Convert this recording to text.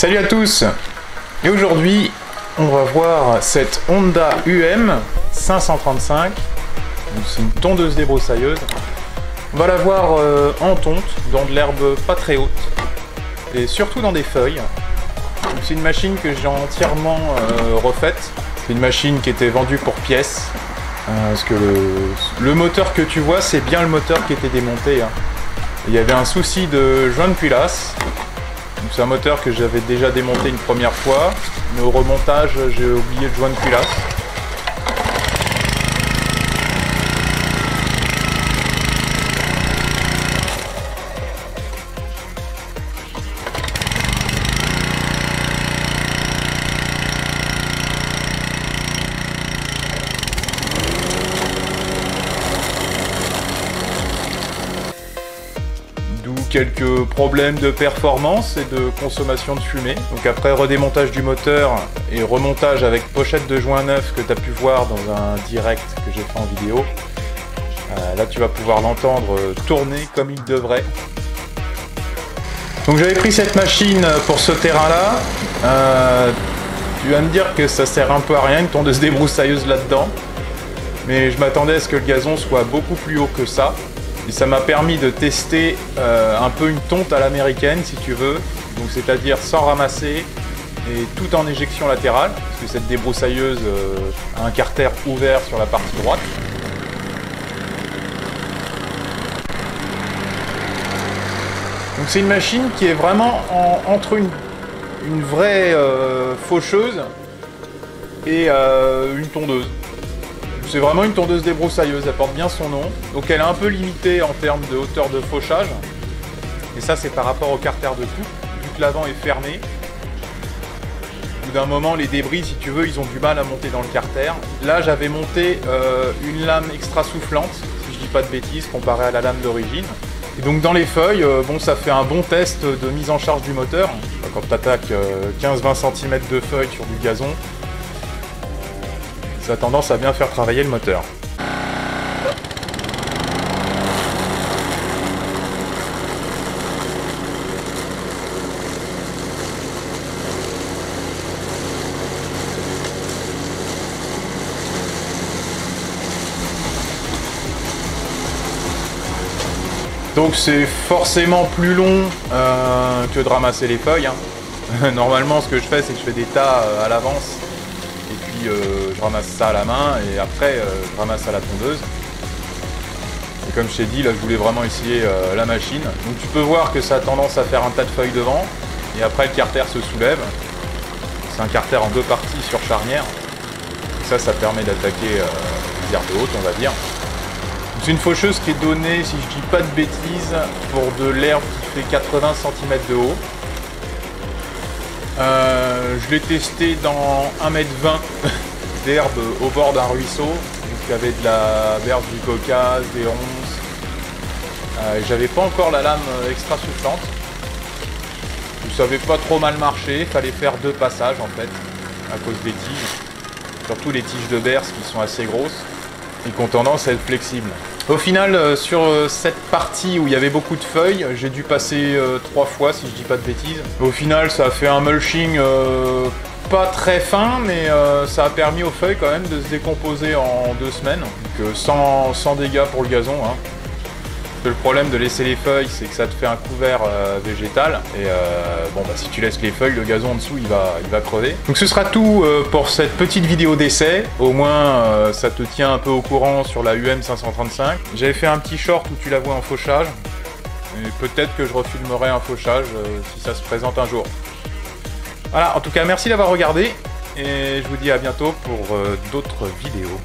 Salut à tous. Et aujourd'hui on va voir cette Honda UM 535. C'est une tondeuse débroussailleuse. On va la voir en tonte, dans de l'herbe pas très haute et surtout dans des feuilles. C'est une machine que j'ai entièrement refaite. C'est une machine qui était vendue pour pièces. Parce que le moteur que tu vois, c'est bien le moteur qui était démonté. Il y avait un souci de joint de culasse. C'est un moteur que j'avais déjà démonté une première fois, mais au remontage, j'ai oublié le joint de culasse. Quelques problèmes de performance et de consommation de fumée. Donc après redémontage du moteur et remontage avec pochette de joint neuf que tu as pu voir dans un direct que j'ai fait en vidéo, là tu vas pouvoir l'entendre tourner comme il devrait. Donc j'avais pris cette machine pour ce terrain-là. Tu vas me dire que ça sert un peu à rien, une tondeuse débroussailleuse là-dedans. Mais je m'attendais à ce que le gazon soit beaucoup plus haut que ça. Et ça m'a permis de tester un peu une tonte à l'américaine si tu veux, donc c'est-à-dire sans ramasser et tout en éjection latérale, parce que cette débroussailleuse a un carter ouvert sur la partie droite. Donc c'est une machine qui est vraiment entre une vraie faucheuse et une tondeuse. C'est vraiment une tondeuse débroussailleuse, elle porte bien son nom. Donc elle est un peu limitée en termes de hauteur de fauchage. Et ça c'est par rapport au carter de coupe, vu que l'avant est fermé. Au bout d'un moment, les débris, si tu veux, ils ont du mal à monter dans le carter. Là j'avais monté une lame extra soufflante, si je dis pas de bêtises, comparée à la lame d'origine. Et donc dans les feuilles, bon, ça fait un bon test de mise en charge du moteur. Quand tu attaques 15-20 cm de feuilles sur du gazon, ça a tendance à bien faire travailler le moteur. Donc c'est forcément plus long que de ramasser les feuilles. Normalement ce que je fais c'est que je fais des tas à l'avance. Et puis je ramasse ça à la main et après je ramasse à la tondeuse. Et comme je t'ai dit, là je voulais vraiment essayer la machine. Donc tu peux voir que ça a tendance à faire un tas de feuilles devant et après le carter se soulève. C'est un carter en deux parties sur charnière. Et ça permet d'attaquer les herbes hautes, on va dire. C'est une faucheuse qui est donnée, si je dis pas de bêtises, pour de l'herbe qui fait 80 cm de haut. Je l'ai testé dans 1,20 m d'herbe au bord d'un ruisseau. Donc il y avait de la berge du Caucase, des ronces. J'avais pas encore la lame extra soufflante. Ça avait pas trop mal marché, il fallait faire 2 passages en fait, à cause des tiges. Surtout les tiges de berce qui sont assez grosses et qui ont tendance à être flexibles. Au final, sur cette partie où il y avait beaucoup de feuilles, j'ai dû passer 3 fois si je dis pas de bêtises. Au final, ça a fait un mulching pas très fin, mais ça a permis aux feuilles quand même de se décomposer en 2 semaines. Donc sans dégâts pour le gazon. Le problème de laisser les feuilles, c'est que ça te fait un couvert végétal. Et bon, bah, si tu laisses les feuilles, le gazon en dessous, il va crever. Donc ce sera tout pour cette petite vidéo d'essai. Au moins, ça te tient un peu au courant sur la UM 535. J'avais fait un petit short où tu la vois en fauchage. Et peut-être que je refilmerai un fauchage si ça se présente un jour. Voilà, en tout cas, merci d'avoir regardé. Et je vous dis à bientôt pour d'autres vidéos.